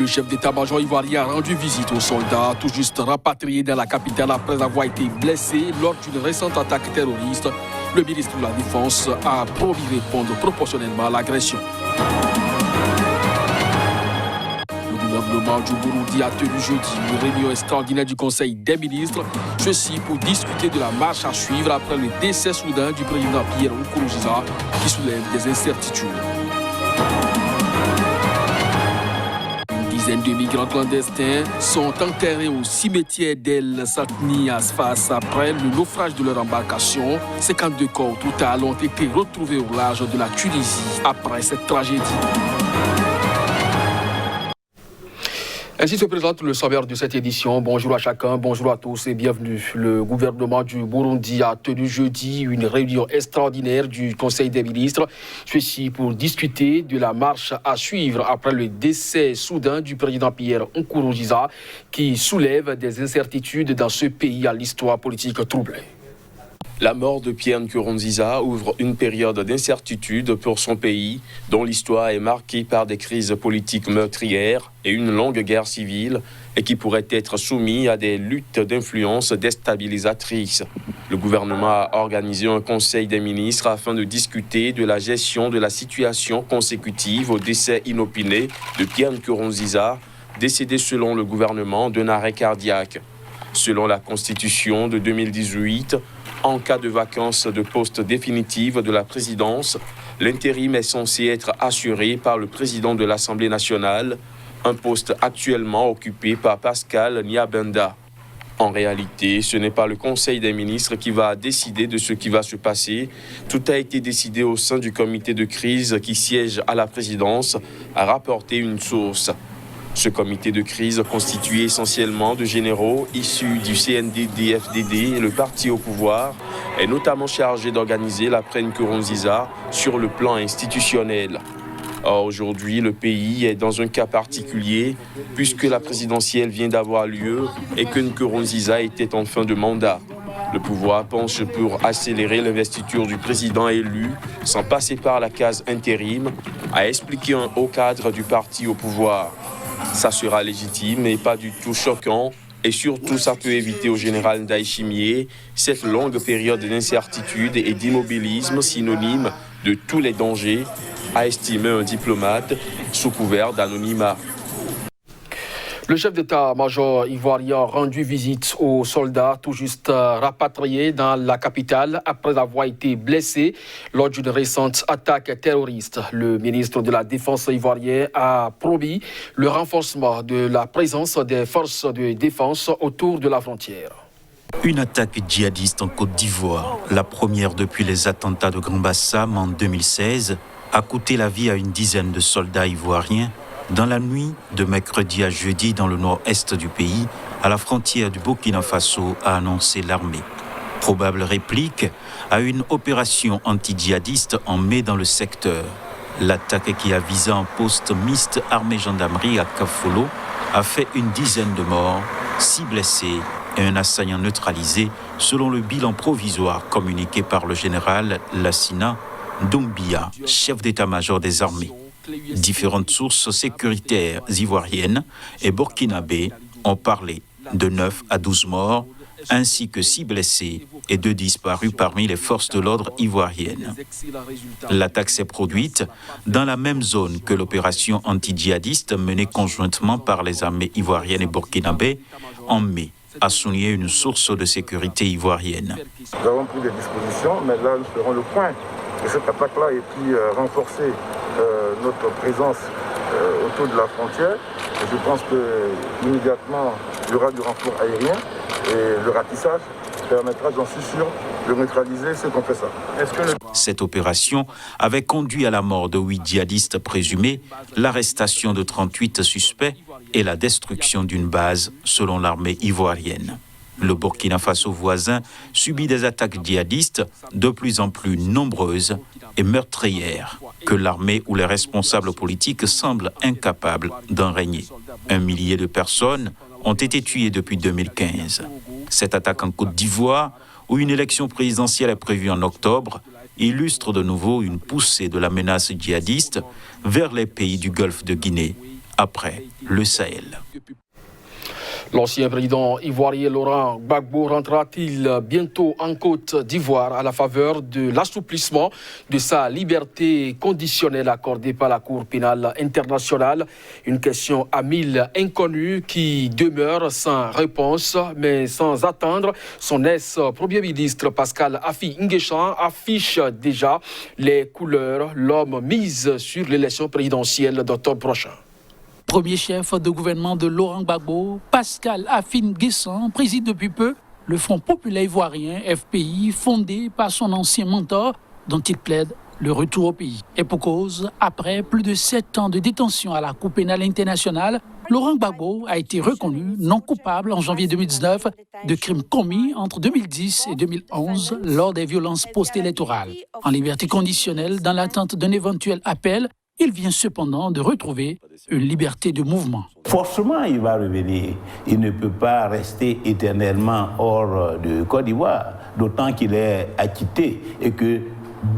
Le chef d'état-major ivoirien a rendu visite aux soldats tout juste rapatriés dans la capitale après avoir été blessés lors d'une récente attaque terroriste. Le ministre de la Défense a promis répondre proportionnellement à l'agression. Le gouvernement du Burundi a tenu jeudi une réunion extraordinaire du Conseil des ministres, ceci pour discuter de la marche à suivre après le décès soudain du président Pierre Nkurunziza qui soulève des incertitudes. Des dizaines de migrants clandestins sont enterrés au cimetière d'El Satni à Sfax après le naufrage de leur embarcation. 52 corps au total ont été retrouvés au large de la Tunisie après cette tragédie. Ainsi se présente le sommaire de cette édition. Bonjour à chacun, bonjour à tous et bienvenue. Le gouvernement du Burundi a tenu jeudi une réunion extraordinaire du Conseil des ministres. Ceci pour discuter de la marche à suivre après le décès soudain du président Pierre Nkurunziza qui soulève des incertitudes dans ce pays à l'histoire politique troublée. La mort de Pierre Nkurunziza ouvre une période d'incertitude pour son pays, dont l'histoire est marquée par des crises politiques meurtrières et une longue guerre civile, et qui pourrait être soumise à des luttes d'influence déstabilisatrices. Le gouvernement a organisé un conseil des ministres afin de discuter de la gestion de la situation consécutive au décès inopiné de Pierre Nkurunziza, décédé selon le gouvernement d'un arrêt cardiaque. Selon la Constitution de 2018, en cas de vacance de poste définitive de la présidence, l'intérim est censé être assuré par le président de l'Assemblée nationale, un poste actuellement occupé par Pascal Nyabenda. En réalité, ce n'est pas le Conseil des ministres qui va décider de ce qui va se passer. Tout a été décidé au sein du comité de crise qui siège à la présidence, a rapporté une source. Ce comité de crise, constitué essentiellement de généraux issus du CNDD-FDD, le parti au pouvoir, est notamment chargé d'organiser l'après Nkurunziza sur le plan institutionnel. Or, aujourd'hui, le pays est dans un cas particulier, puisque la présidentielle vient d'avoir lieu et que Nkurunziza était en fin de mandat. Le pouvoir penche pour accélérer l'investiture du président élu, sans passer par la case intérim, a expliqué un haut cadre du parti au pouvoir. Ça sera légitime et pas du tout choquant, et surtout ça peut éviter au général Ndayishimiye cette longue période d'incertitude et d'immobilisme synonyme de tous les dangers, a estimé un diplomate sous couvert d'anonymat. Le chef d'état-major ivoirien a rendu visite aux soldats tout juste rapatriés dans la capitale après avoir été blessés lors d'une récente attaque terroriste. Le ministre de la Défense ivoirien a promis le renforcement de la présence des forces de défense autour de la frontière. Une attaque djihadiste en Côte d'Ivoire, la première depuis les attentats de Grand Bassam en 2016, a coûté la vie à une dizaine de soldats ivoiriens dans la nuit de mercredi à jeudi dans le nord-est du pays, à la frontière du Burkina Faso, a annoncé l'armée. Probable réplique à une opération anti-djihadiste en mai dans le secteur. L'attaque qui a visé un poste mixte armée-gendarmerie à Kafolo a fait une dizaine de morts, 6 blessés et un assaillant neutralisé, selon le bilan provisoire communiqué par le général Lassina Doumbia, chef d'état-major des armées. Différentes sources sécuritaires ivoiriennes et burkinabées ont parlé de 9 à 12 morts, ainsi que 6 blessés et 2 disparus parmi les forces de l'ordre ivoiriennes. L'attaque s'est produite dans la même zone que l'opération anti-djihadiste menée conjointement par les armées ivoiriennes et burkinabées en mai, a souligné une source de sécurité ivoirienne. Nous avons pris des dispositions, mais là nous ferons le point de cette attaque-là et puis renforcer notre présence autour de la frontière. Et je pense qu'immédiatement, il y aura du renfort aérien et le ratissage permettra, j'en suis sûr, de neutraliser ceux qui ont fait ça. Cette opération avait conduit à la mort de 8 djihadistes présumés, l'arrestation de 38 suspects et la destruction d'une base, selon l'armée ivoirienne. Le Burkina Faso voisin subit des attaques djihadistes de plus en plus nombreuses et meurtrières que l'armée ou les responsables politiques semblent incapables d'enrayer. 1 millier de personnes ont été tuées depuis 2015. Cette attaque en Côte d'Ivoire, où une élection présidentielle est prévue en octobre, illustre de nouveau une poussée de la menace djihadiste vers les pays du Golfe de Guinée, après le Sahel. L'ancien président ivoirien Laurent Gbagbo rentrera-t-il bientôt en Côte d'Ivoire à la faveur de l'assouplissement de sa liberté conditionnelle accordée par la Cour pénale internationale? Une question à mille inconnus qui demeure sans réponse, mais sans attendre. Son ex-premier ministre Pascal Affi N'Guessan affiche déjà les couleurs. L'homme mise sur l'élection présidentielle d'octobre prochain. Premier chef de gouvernement de Laurent Gbagbo, Pascal Affi N'Guessan préside depuis peu le Front populaire ivoirien, FPI, fondé par son ancien mentor, dont il plaide le retour au pays. Et pour cause, après plus de 7 ans de détention à la Cour pénale internationale, Laurent Gbagbo a été reconnu non coupable en janvier 2019 de crimes commis entre 2010 et 2011 lors des violences post-électorales. En liberté conditionnelle, dans l'attente d'un éventuel appel, il vient cependant de retrouver une liberté de mouvement. Forcément, il va revenir. Il ne peut pas rester éternellement hors de Côte d'Ivoire, d'autant qu'il est acquitté et que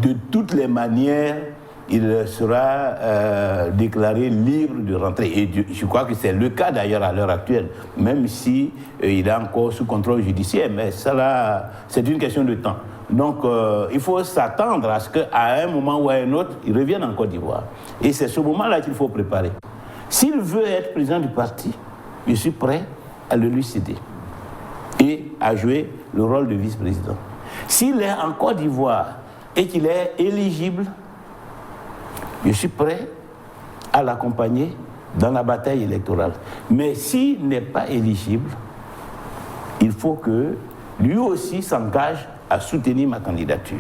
de toutes les manières, il sera déclaré libre de rentrer. Et je crois que c'est le cas d'ailleurs à l'heure actuelle, même si il est encore sous contrôle judiciaire. Mais ça là, c'est une question de temps. Donc, il faut s'attendre à ce qu'à un moment ou à un autre, il revienne en Côte d'Ivoire. Et c'est ce moment-là qu'il faut préparer. S'il veut être président du parti, je suis prêt à le lui céder et à jouer le rôle de vice-président. S'il est en Côte d'Ivoire et qu'il est éligible, je suis prêt à l'accompagner dans la bataille électorale. Mais s'il n'est pas éligible, il faut que lui aussi s'engage à soutenir ma candidature.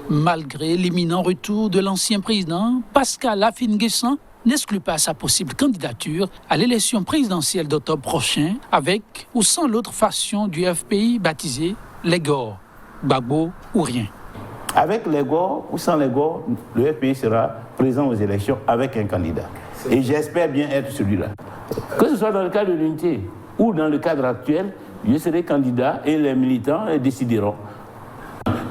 Malgré l'imminent retour de l'ancien président, Pascal Affi N'Guessan n'exclut pas sa possible candidature à l'élection présidentielle d'octobre prochain avec ou sans l'autre faction du FPI baptisée les Gor, Gbagbo ou rien. Avec les Gor ou sans les Gor, le FPI sera présent aux élections avec un candidat. Et j'espère bien être celui-là. Que ce soit dans le cadre de l'unité ou dans le cadre actuel, je serai candidat et les militants décideront.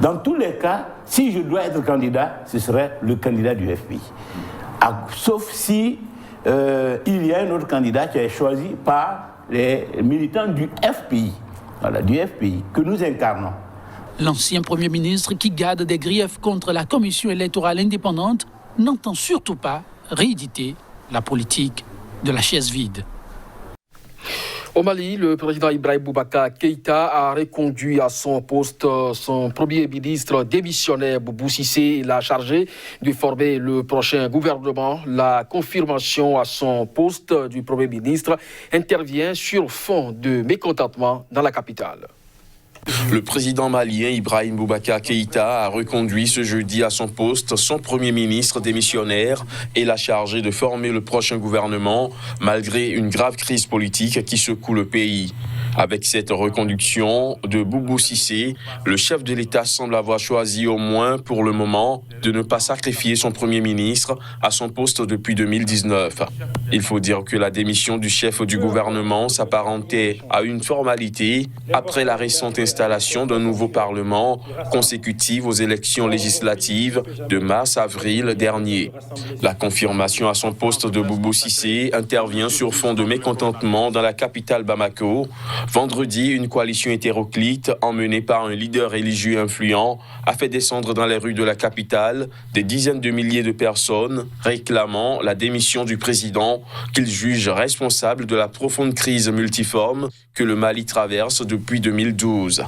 Dans tous les cas, si je dois être candidat, ce serait le candidat du FPI. Sauf si il y a un autre candidat qui est choisi par les militants du FPI, voilà, du FPI, que nous incarnons. L'ancien Premier ministre, qui garde des griefs contre la Commission électorale indépendante, n'entend surtout pas rééditer la politique de la chaise vide. Au Mali, le président Ibrahim Boubacar Keïta a reconduit à son poste son premier ministre démissionnaire Boubou Cissé. Il a chargé de former le prochain gouvernement. La confirmation à son poste du premier ministre intervient sur fond de mécontentement dans la capitale. Le président malien Ibrahim Boubacar Keïta a reconduit ce jeudi à son poste son premier ministre démissionnaire et l'a chargé de former le prochain gouvernement malgré une grave crise politique qui secoue le pays. Avec cette reconduction de Boubou Cissé, le chef de l'État semble avoir choisi au moins pour le moment de ne pas sacrifier son premier ministre à son poste depuis 2019. Il faut dire que la démission du chef du gouvernement s'apparentait à une formalité après la récente installation d'un nouveau Parlement consécutive aux élections législatives de mars-avril dernier. La confirmation à son poste de Boubou Cissé intervient sur fond de mécontentement dans la capitale Bamako. Vendredi, une coalition hétéroclite emmenée par un leader religieux influent a fait descendre dans les rues de la capitale des dizaines de milliers de personnes réclamant la démission du président qu'ils jugent responsable de la profonde crise multiforme que le Mali traverse depuis 2012.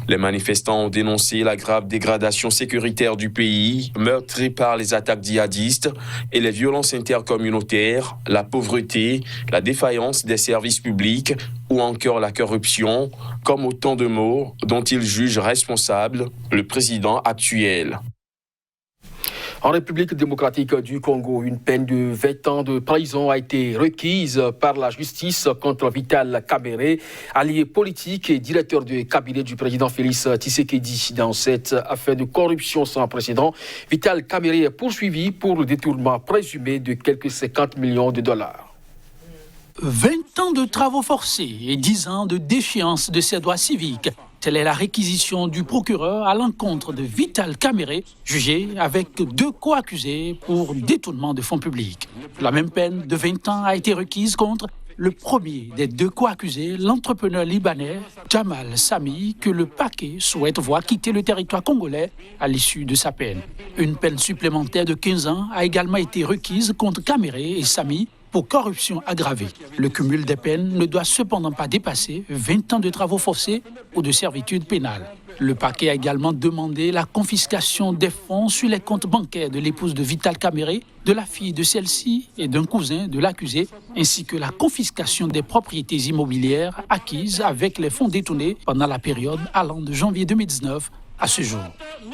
Les manifestants ont dénoncé la grave dégradation sécuritaire du pays, meurtri par les attaques djihadistes et les violences intercommunautaires, la pauvreté, la défaillance des services publics ou encore la corruption, comme autant de maux dont ils jugent responsable le président actuel. En République démocratique du Congo, une peine de 20 ans de prison a été requise par la justice contre Vital Kamerhe, allié politique et directeur de cabinet du président Félix Tshisekedi. Dans cette affaire de corruption sans précédent, Vital Kamerhe est poursuivi pour le détournement présumé de quelques 50 millions de dollars. 20 ans de travaux forcés et 10 ans de déchéance de ses droits civiques. Telle est la réquisition du procureur à l'encontre de Vital Caméré, jugé avec 2 co-accusés pour détournement de fonds publics. La même peine de 20 ans a été requise contre le premier des 2 co-accusés, l'entrepreneur libanais Jamal Sami, que le parquet souhaite voir quitter le territoire congolais à l'issue de sa peine. Une peine supplémentaire de 15 ans a également été requise contre Caméré et Sami pour corruption aggravée. Le cumul des peines ne doit cependant pas dépasser 20 ans de travaux forcés ou de servitude pénale. Le parquet a également demandé la confiscation des fonds sur les comptes bancaires de l'épouse de Vital Caméré, de la fille de celle-ci et d'un cousin de l'accusé, ainsi que la confiscation des propriétés immobilières acquises avec les fonds détournés pendant la période allant de janvier 2019 à ce jour.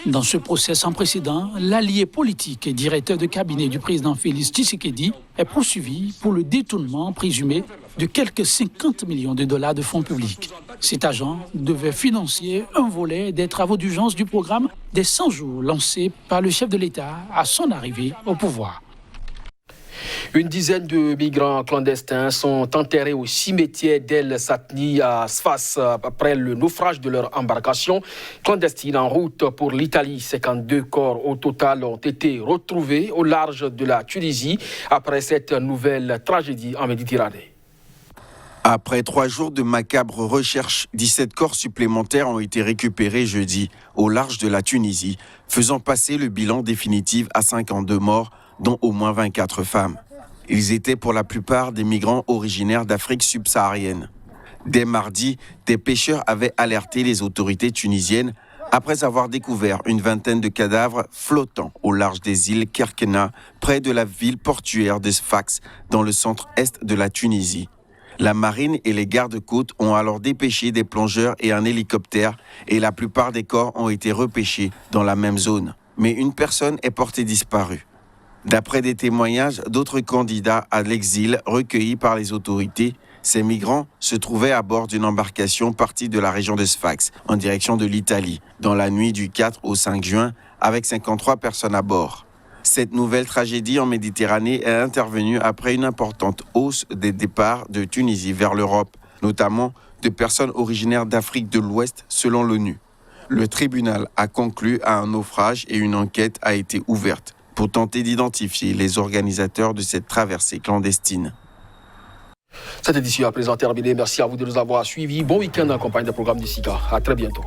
Dans ce procès sans précédent, l'allié politique et directeur de cabinet du président Félix Tshisekedi est poursuivi pour le détournement présumé de quelques 50 millions de dollars de fonds publics. Cet agent devait financer un volet des travaux d'urgence du programme des 100 jours lancé par le chef de l'État à son arrivée au pouvoir. Une dizaine de migrants clandestins sont enterrés au cimetière d'El Satni à Sfax après le naufrage de leur embarcation clandestine en route pour l'Italie. 52 corps au total ont été retrouvés au large de la Tunisie après cette nouvelle tragédie en Méditerranée. Après 3 jours de macabres recherches, 17 corps supplémentaires ont été récupérés jeudi au large de la Tunisie, faisant passer le bilan définitif à 52 morts, dont au moins 24 femmes. Ils étaient pour la plupart des migrants originaires d'Afrique subsaharienne. Dès mardi, des pêcheurs avaient alerté les autorités tunisiennes après avoir découvert une vingtaine de cadavres flottants au large des îles Kerkena, près de la ville portuaire de Sfax, dans le centre-est de la Tunisie. La marine et les gardes-côtes ont alors dépêché des plongeurs et un hélicoptère et la plupart des corps ont été repêchés dans la même zone. Mais une personne est portée disparue. D'après des témoignages d'autres candidats à l'exil recueillis par les autorités, ces migrants se trouvaient à bord d'une embarcation partie de la région de Sfax en direction de l'Italie dans la nuit du 4 au 5 juin avec 53 personnes à bord. Cette nouvelle tragédie en Méditerranée est intervenue après une importante hausse des départs de Tunisie vers l'Europe, notamment de personnes originaires d'Afrique de l'Ouest selon l'ONU. Le tribunal a conclu à un naufrage et une enquête a été ouverte pour tenter d'identifier les organisateurs de cette traversée clandestine. Cette édition est à présent terminée. Merci à vous de nous avoir suivis. Bon week-end en compagnie des programmes du SICA. À très bientôt.